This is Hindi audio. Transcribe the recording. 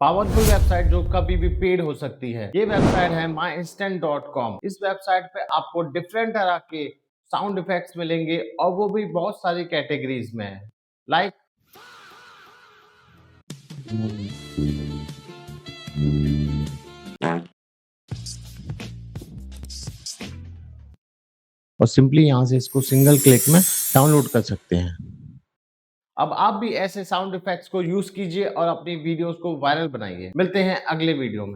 पावरफुल वेबसाइट जो कभी भी पेड हो सकती है। ये वेबसाइट है myinstant.com। इस वेबसाइट पे आपको डिफरेंट तरह के साउंड इफेक्ट्स मिलेंगे और वो भी बहुत सारी कैटेगरीज में है। लाइक और सिंपली यहाँ से इसको सिंगल क्लिक में डाउनलोड कर सकते हैं। अब आप भी ऐसे साउंड इफेक्ट्स को यूज कीजिए और अपनी वीडियोस को वायरल बनाइए। मिलते हैं अगले वीडियो में।